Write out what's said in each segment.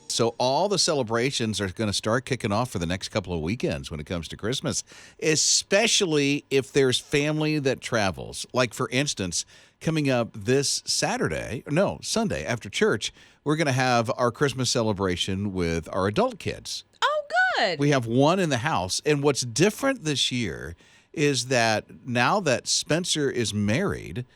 So all the celebrations are going to start kicking off for the next couple of weekends when it comes to Christmas, especially if there's family that travels. Like, for instance, coming up this Sunday after church, we're going to have our Christmas celebration with our adult kids. Oh, good. We have one in the house. And what's different this year is that now that Spencer is married,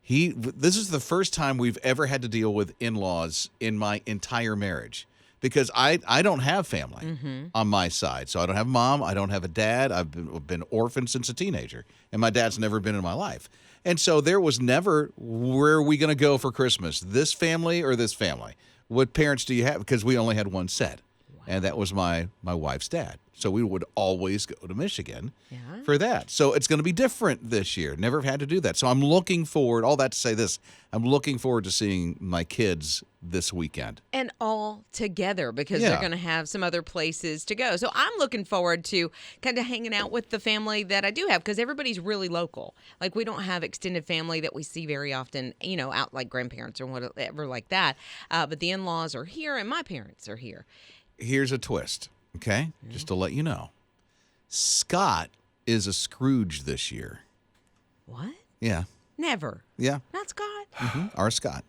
this is the first time we've ever had to deal with in-laws in my entire marriage. Because I don't have family on my side. So I don't have a mom. I don't have a dad. I've been orphaned since a teenager. And my dad's never been in my life. And so there was never, where are we going to go for Christmas? This family or this family? What parents do you have? Because we only had one set. Wow. And that was my wife's dad. So we would always go to Michigan for that. So it's going to be different this year. Never had to do that. So I'm looking forward, all that to say this, I'm looking forward to seeing my kids this weekend. And all together because they're going to have some other places to go. So I'm looking forward to kind of hanging out with the family that I do have because everybody's really local. Like, we don't have extended family that we see very often, out like grandparents or whatever like that. But the in-laws are here and my parents are here. Here's a twist. Okay, just to let you know, Scott is a Scrooge this year. What? Yeah. Never. Yeah. Not Scott? Our Scott.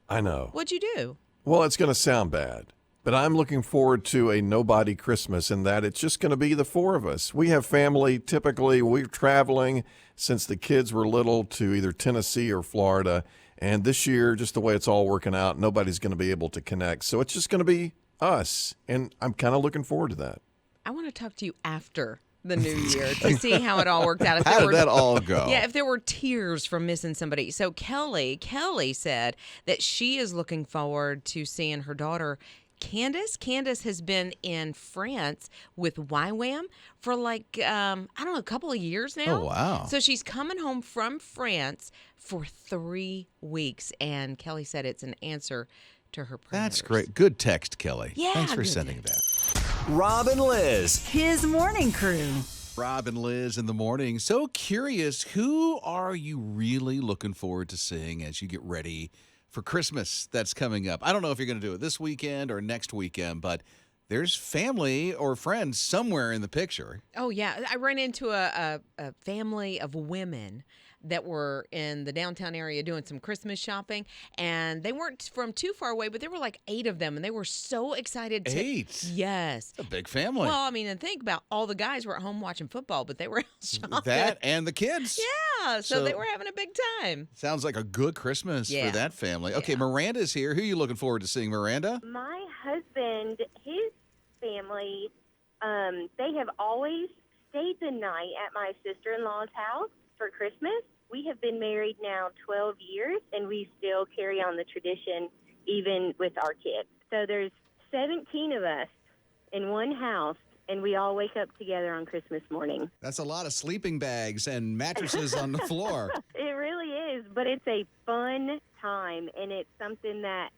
I know. What'd you do? Well, it's going to sound bad, but I'm looking forward to a nobody Christmas in that it's just going to be the four of us. We have family. Typically, we're traveling since the kids were little to either Tennessee or Florida. And this year, just the way it's all working out, nobody's going to be able to connect. So it's just going to be us, and I'm kind of looking forward to that. I want to talk to you after the new year to see how it all worked out. How did that all go? Yeah, if there were tears from missing somebody. So Kelly said that she is looking forward to seeing her daughter, Candace. Candace has been in France with YWAM for a couple of years now. Oh, wow. So she's coming home from France for 3 weeks, and Kelly said it's an answer to her prayers. That's great. Good text, Kelly. Yeah, thanks for good sending text. that. Rob and Lizz, his morning crew. Rob and Lizz in the morning. So curious, who are you really looking forward to seeing as you get ready for Christmas that's coming up? I don't know if you're going to do it this weekend or next weekend, but there's family or friends somewhere in the picture. Oh, yeah. I ran into a family of women that were in the downtown area doing some Christmas shopping, and they weren't from too far away, but there were like 8 of them, and they were so excited to... 8? Yes. It's a big family. Well, I mean, and think about all the guys were at home watching football, but they were out shopping. That and the kids. Yeah, so they were having a big time. Sounds like a good Christmas for that family. Okay, Miranda's here. Who are you looking forward to seeing, Miranda? My husband, his family, they have always stayed the night at my sister-in-law's house for Christmas. We have been married now 12 years, and we still carry on the tradition even with our kids. So there's 17 of us in one house, and we all wake up together on Christmas morning. That's a lot of sleeping bags and mattresses on the floor. It really is, but it's a fun time, and it's something that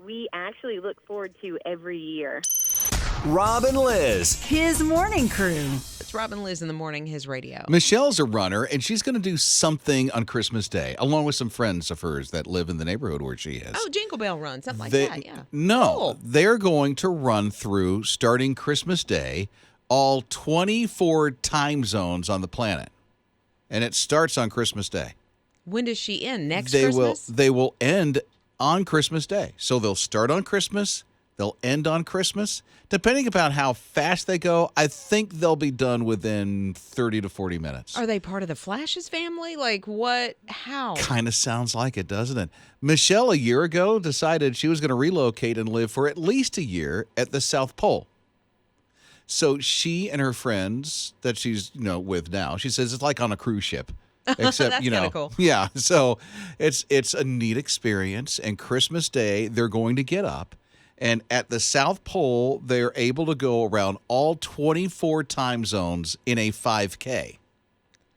we actually look forward to every year. Rob and Lizz, his morning crew. It's Rob and Lizz in the morning, his radio. Michelle's a runner, and she's going to do something on Christmas Day, along with some friends of hers that live in the neighborhood where she is. Oh, Jingle Bell Run, something like that, yeah. No, Cool. They're going to run through, starting Christmas Day, all 24 time zones on the planet. And it starts on Christmas Day. When does she end? Next They Christmas? They will end on Christmas Day. So they'll start on Christmas. They'll end on Christmas. Depending upon how fast they go, I think they'll be done within 30 to 40 minutes. Are they part of the Flash's family? Like what? How? Kind of sounds like it, doesn't it? Michelle, a year ago, decided she was going to relocate and live for at least a year at the South Pole. So she and her friends that she's with now, she says it's like on a cruise ship. Except, That's kinda cool. Yeah. So it's a neat experience. And Christmas Day, they're going to get up. And at the South Pole, they're able to go around all 24 time zones in a 5K.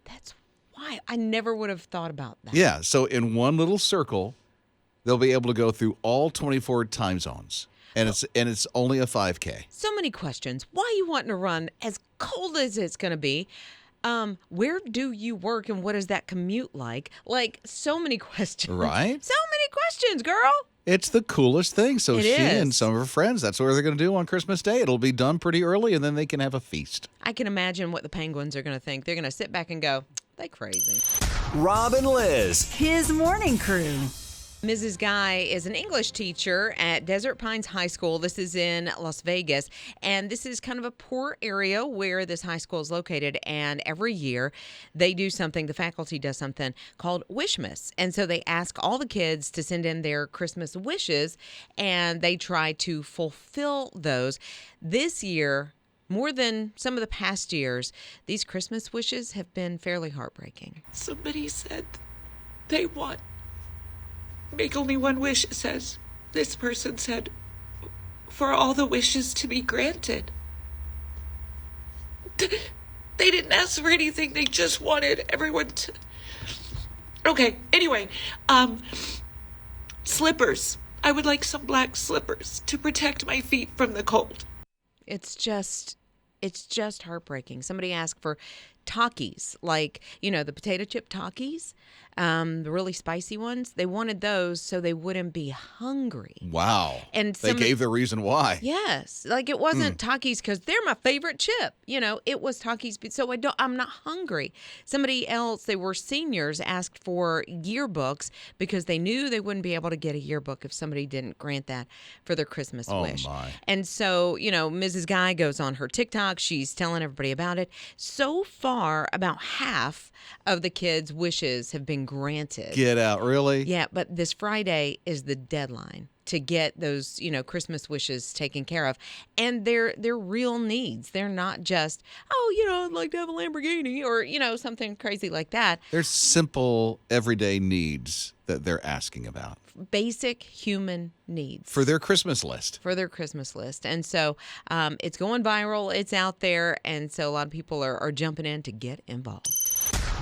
That's why I never would have thought about that. Yeah. So in one little circle, they'll be able to go through all 24 time zones. And it's only a 5K. So many questions. Why are you wanting to run as cold as it's going to be? Where do you work and what is that commute like? Like, so many questions. Right? So many questions, girl. It's the coolest thing. So It she is. and some of her friends, that's what they're going to do on Christmas Day. It'll be done pretty early, and then they can have a feast. I can imagine what the penguins are going to think. They're going to sit back and go, they crazy. Rob and Lizz, His morning crew. Mrs. Guy is an English teacher at Desert Pines High School. This is in Las Vegas, and this is kind of a poor area where this high school is located. And every year they do something, the faculty does something called Wishmas. And so they ask all the kids to send in their Christmas wishes, and they try to fulfill those. This year, more than some of the past years, these Christmas wishes have been fairly heartbreaking. Somebody said they want make only one wish, it says. This person said for all the wishes to be granted. They didn't ask for anything. They just wanted everyone to... Okay, anyway, slippers. I would like some black slippers to protect my feet from the cold. It's just heartbreaking. Somebody asked for Takis, like, the potato chip Takis, the really spicy ones. They wanted those so they wouldn't be hungry. Wow. And they gave the reason why. Yes. Like, it wasn't Takis because they're my favorite chip. It was Takis so I'm not hungry. Somebody else, they were seniors, asked for yearbooks because they knew they wouldn't be able to get a yearbook if somebody didn't grant that for their Christmas wish. My. And so, Mrs. Guy goes on her TikTok. She's telling everybody about it. So far, about half of the kids' wishes have been granted. Get out, really? Yeah, but this Friday is the deadline to get those, Christmas wishes taken care of. And they're real needs. They're not just, I'd like to have a Lamborghini or, something crazy like that. They're simple, everyday needs that they're asking about. Basic human needs. For their Christmas list. And so it's going viral. It's out there. And so a lot of people are jumping in to get involved.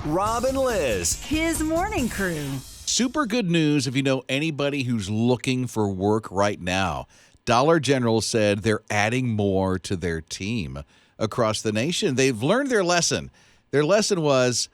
Rob and Lizz, His morning crew. Super good news if you know anybody who's looking for work right now. Dollar General said they're adding more to their team across the nation. They've learned their lesson. Their lesson was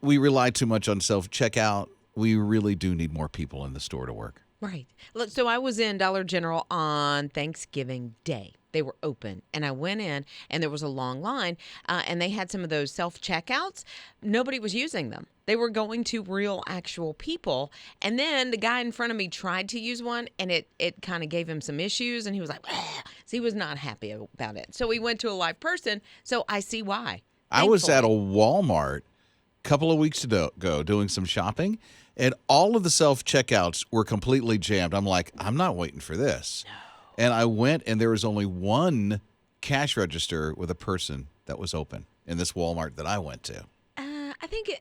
we rely too much on self-checkout. We really do need more people in the store to work. Right. Look, so I was in Dollar General on Thanksgiving Day. They were open, and I went in, and there was a long line, and they had some of those self-checkouts. Nobody was using them. They were going to real, actual people, and then the guy in front of me tried to use one, and it kind of gave him some issues, and he was like, "Ugh." So he was not happy about it. So we went to a live person, so I see why. I was at a Thankfully. Walmart a couple of weeks ago doing some shopping, and all of the self-checkouts were completely jammed. I'm like, I'm not waiting for this. No. And I went, and there was only one cash register with a person that was open in this Walmart that I went to.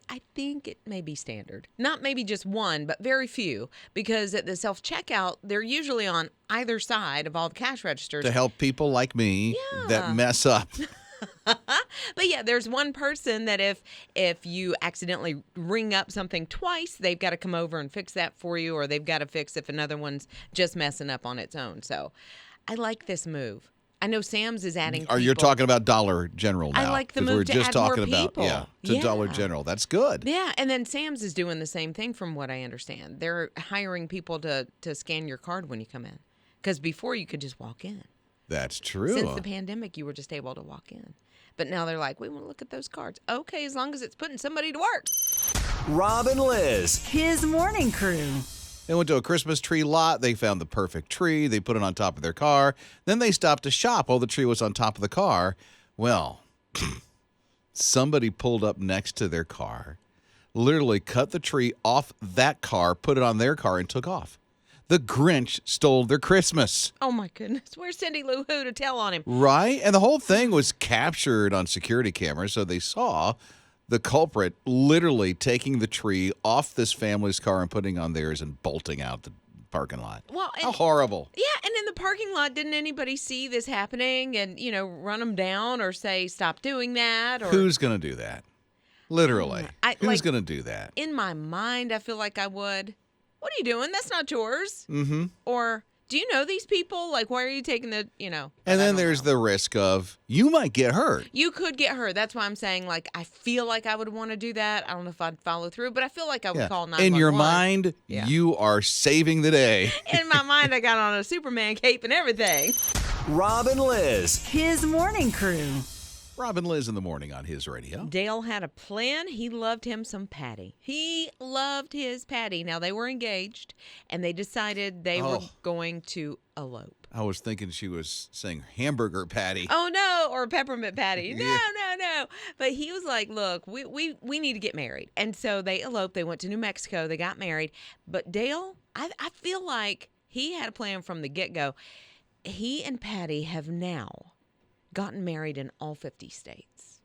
I think it may be standard. Not maybe just one, but very few. Because at the self-checkout, they're usually on either side of all the cash registers. To help people like me that mess up. But yeah, there's one person that if you accidentally ring up something twice, they've got to come over and fix that for you, or they've got to fix if another one's just messing up on its own. So I like this move. I know Sam's is adding people. You're talking about Dollar General now. I like the 'cause move we're to just add talking more people. about Dollar General. That's good. Yeah, and then Sam's is doing the same thing from what I understand. They're hiring people to scan your card when you come in. Because before you could just walk in. That's true. Since the pandemic, you were just able to walk in. But now they're like, we want to look at those cards. Okay, as long as it's putting somebody to work. Rob and Lizz, His morning crew. They went to a Christmas tree lot. They found the perfect tree. They put it on top of their car. Then they stopped to shop while the tree was on top of the car. Well, somebody pulled up next to their car, literally cut the tree off that car, put it on their car, and took off. The Grinch stole their Christmas. Oh, my goodness. Where's Cindy Lou Who to tell on him? Right? And the whole thing was captured on security cameras, so they saw the culprit literally taking the tree off this family's car and putting on theirs and bolting out the parking lot. Well, how horrible. Yeah, and in the parking lot, didn't anybody see this happening and, run them down or say, stop doing that? Or Who's going to do that? Literally. Who's going to do that? In my mind, I feel like I would. What are you doing? That's not yours. Mm-hmm. Or Do you know these people? Like, why are you taking the, And I then don't there's know. the risk of you might get hurt. You could get hurt. That's why I'm saying, like, I feel like I would want to do that. I don't know if I'd follow through, but I feel like I would call 911. In your mind, Yeah. you are saving the day. In my mind, I got on a Superman cape and everything. Rob and Lizz. His morning crew. Rob and Lizz in the morning on his radio. Dale had a plan. He loved him some Patty. He loved his Patty. Now, they were engaged, and they decided they were going to elope. I was thinking she was saying hamburger patty. Oh, no, or peppermint patty. No, Yeah. no. But he was like, look, we need to get married. And so they eloped. They went to New Mexico. They got married. But Dale, I feel like he had a plan from the get-go. He and Patty have now gotten married in all 50 states.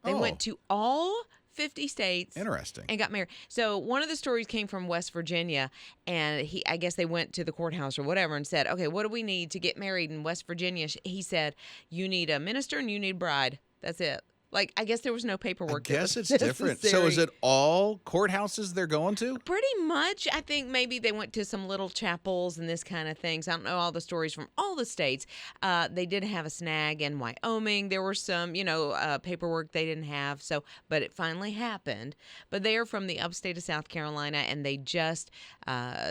They went to all 50 states. Interesting. And got married. So one of the stories came from West Virginia, and I guess they went to the courthouse or whatever and said, okay, what do we need to get married in West Virginia? He said, you need a minister and you need a bride. That's it. Like, I guess there was no paperwork. I guess it's different. So is it all courthouses they're going to? Pretty much. I think maybe they went to some little chapels and this kind of things. I don't know all the stories from all the states. They did have a snag in Wyoming. There were some, paperwork they didn't have. But it finally happened. But they are from the upstate of South Carolina, and they just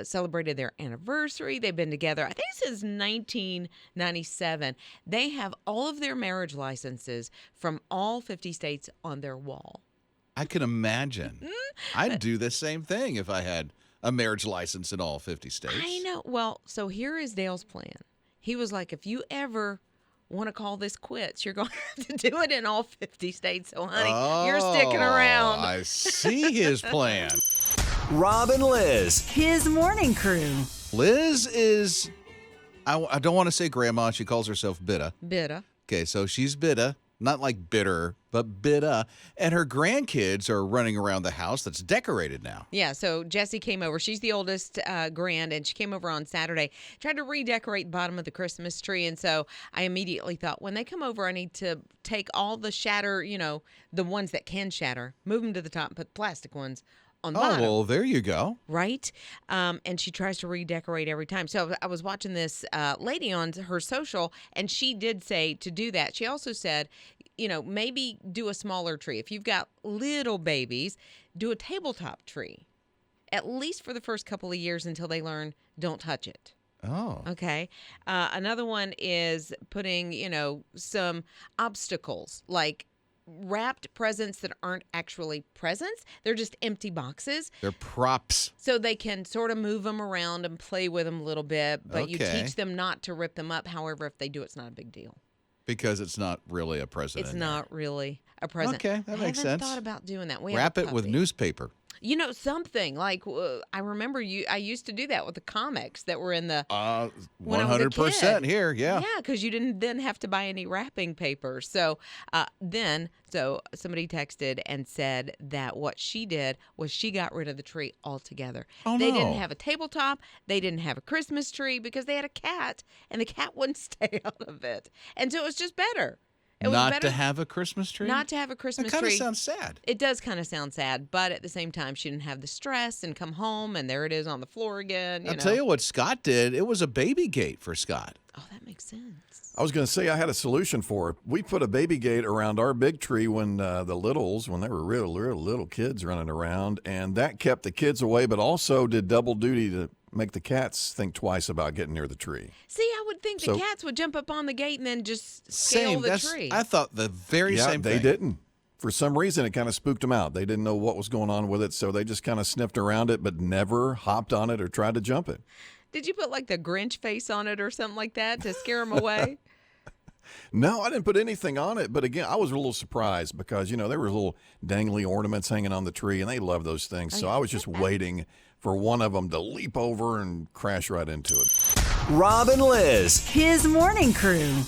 celebrated their anniversary. They've been together, I think, since 1997. They have all of their marriage licenses from all 50 states on their wall. I can imagine. I'd do the same thing if I had a marriage license in all 50 states. I know. Well, so here is Dale's plan. He was like, if you ever want to call this quits, you're going to have to do it in all 50 states. So, honey, you're sticking around. I see his plan. Rob and Lizz. His morning crew. Liz is, I don't want to say grandma. She calls herself Bitta. Bitta. Okay, so she's Bitta. Not like bitter, but Bitta. And her grandkids are running around the house that's decorated now. Yeah, so Jessie came over. She's the oldest grand, and she came over on Saturday, tried to redecorate the bottom of the Christmas tree. And so I immediately thought, when they come over, I need to take all the shatter, the ones that can shatter, move them to the top, and put plastic ones on the bottom. Well, there you go. Right? And she tries to redecorate every time. So I was watching this lady on her social, and she did say to do that. She also said, maybe do a smaller tree. If you've got little babies, do a tabletop tree, at least for the first couple of years until they learn don't touch it. Oh. Okay. Another one is putting, some obstacles, like wrapped presents that aren't actually presents. They're just empty boxes. They're props. So they can sort of move them around and play with them a little bit, but you Okay. teach them not to rip them up. However, if they do, it's not a big deal. Because it's not really a present. It's in there. not really a present. Okay, that makes I sense. haven't thought about doing that. We Wrap have a it with puppy. newspaper. Something like I remember I used to do that with the comics that were in the 100% here, yeah. Yeah, because you didn't then have to buy any wrapping paper. So so somebody texted and said that what she did was she got rid of the tree altogether. Oh, They no. didn't have a tabletop. They didn't have a Christmas tree because they had a cat, and the cat wouldn't stay out of it. And so it was just better. It was Not better to have a Christmas tree? not to have a Christmas That kind tree. of sounds sad. It does kind of sound sad, but at the same time, she didn't have the stress and come home, and there it is on the floor again. I'll tell you what Scott did. It was a baby gate for Scott. Oh, that makes sense. I was going to say I had a solution for it. We put a baby gate around our big tree when the littles, when they were real little kids running around, and that kept the kids away, but also did double duty to make the cats think twice about getting near the tree. See, I would think the cats would jump up on the gate and then just scale the tree. I thought the very same thing. They didn't. For some reason, it kind of spooked them out. They didn't know what was going on with it, so they just kind of sniffed around it, but never hopped on it or tried to jump it. Did you put like the Grinch face on it or something like that to scare them away? No, I didn't put anything on it. But again, I was a little surprised because, there were little dangly ornaments hanging on the tree, and they love those things. So I was just waiting for one of them to leap over and crash right into it. Rob and Lizz. His morning crew.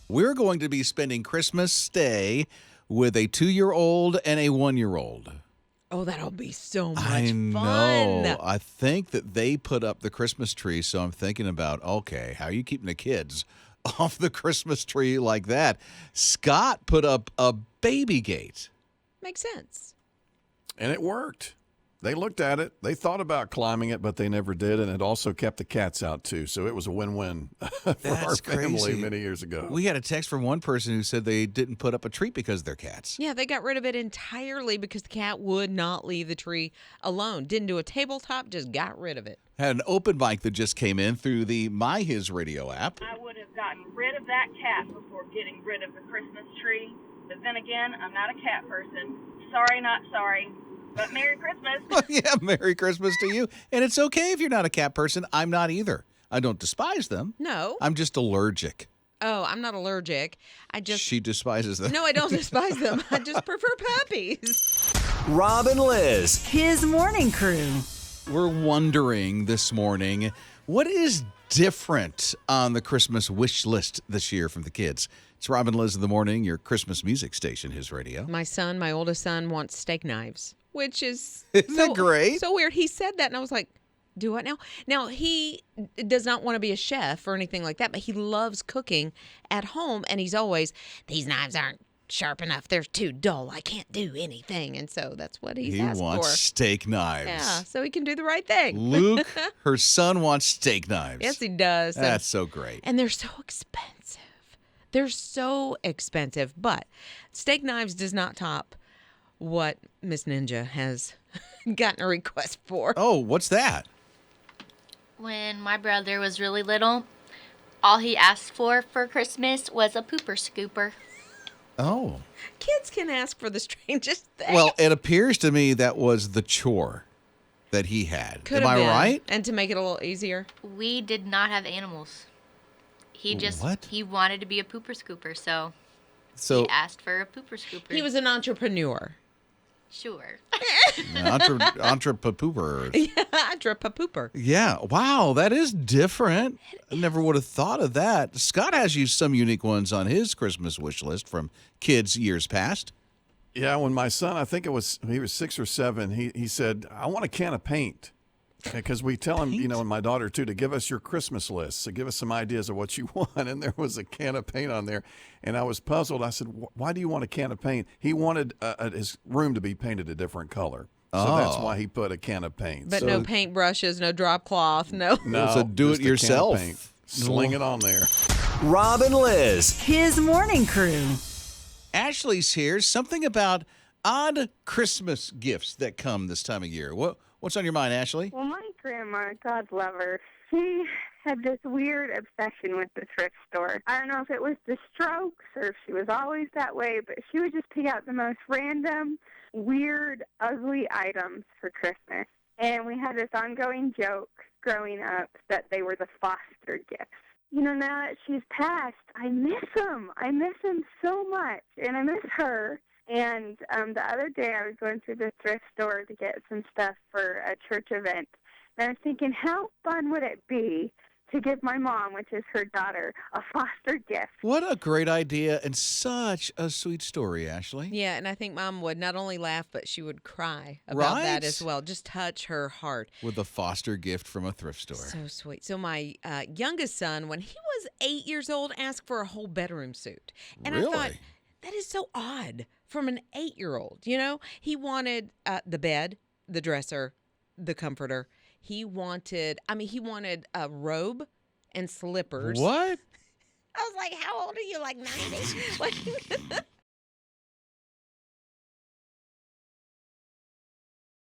We're going to be spending Christmas Day with a 2-year-old and a 1-year-old. Oh, that'll be so much I fun. know. I think that they put up the Christmas tree, so I'm thinking about, okay, how are you keeping the kids off the Christmas tree like that? Scott put up a baby gate. Makes sense. And it worked. They looked at it. They thought about climbing it, but they never did. And it also kept the cats out, too. So it was a win-win for our family crazy. many years ago. We had a text from one person who said they didn't put up a tree because of their cats. Yeah, they got rid of it entirely because the cat would not leave the tree alone. Didn't do a tabletop, just got rid of it. Had an open mic that just came in through the My HISRadio app. I would have gotten rid of that cat before getting rid of the Christmas tree. But then again, I'm not a cat person. Sorry, not sorry. But Merry Christmas. Yeah, Merry Christmas to you. And it's okay if you're not a cat person. I'm not either. I don't despise them. No. I'm just allergic. Oh, I'm not allergic. She despises them. No, I don't despise them. I just prefer puppies. Rob and Lizz. His morning crew. We're wondering this morning, what is different on the Christmas wish list this year from the kids? It's Rob and Lizz in the morning, your Christmas music station, His Radio. My oldest son, wants steak knives, which is Isn't that great? So weird. He said that, and I was like, do what now? Now, he does not want to be a chef or anything like that, but he loves cooking at home, and he's always, these knives aren't sharp enough. They're too dull. I can't do anything. And so that's what he's asked for. He wants steak knives. Yeah, so he can do the right thing. Luke, her son, wants steak knives. Yes, he does. That's so great. And they're so expensive. They're so expensive. But steak knives does not top what Miss Ninja has gotten a request for. Oh, what's that? When my brother was really little, all he asked for Christmas was a pooper scooper. Oh. Kids can ask for the strangest things. Well, it appears to me that was the chore that he had. Could Am have I been. right? And to make it a little easier. We did not have animals. He just What? he wanted to be a pooper scooper, so So he asked for a pooper scooper. He was an entrepreneur. Sure. entrepreneur. Entrepreneur. Yeah. Wow, that is different. I never would have thought of that. Scott has used some unique ones on his Christmas wish list from kids years past. Yeah, when my son, I think he was 6 or 7, he said, I want a can of paint. Because we tell him, and my daughter too, to give us your Christmas list. So give us some ideas of what you want. And there was a can of paint on there. And I was puzzled. I said, why do you want a can of paint? He wanted his room to be painted a different color. So that's why he put a can of paint. But no paint brushes, no drop cloth, no. So do it yourself. Sling it on there. Rob and Lizz. His morning crew. Ashley's here. Something about odd Christmas gifts that come this time of year. What's on your mind, Ashley? Well, my grandma, God love her, she had this weird obsession with the thrift store. I don't know if it was the strokes or if she was always that way, but she would just pick out the most random, weird, ugly items for Christmas. And we had this ongoing joke growing up that they were the foster gifts. Now that she's passed, I miss them. I miss them so much, and I miss her. And the other day I was going through the thrift store to get some stuff for a church event. And I was thinking, how fun would it be to give my mom, which is her daughter, a foster gift? What a great idea and such a sweet story, Ashley. Yeah, and I think Mom would not only laugh, but she would cry about that Right? as well. Just touch her heart. With a foster gift from a thrift store. So sweet. So my youngest son, when he was 8 years old, asked for a whole bedroom suit. And I thought, Really? that is so odd from an 8-year-old. He wanted the bed, the dresser, the comforter. He wanted a robe and slippers. What? I was like, how old are you? Like 90?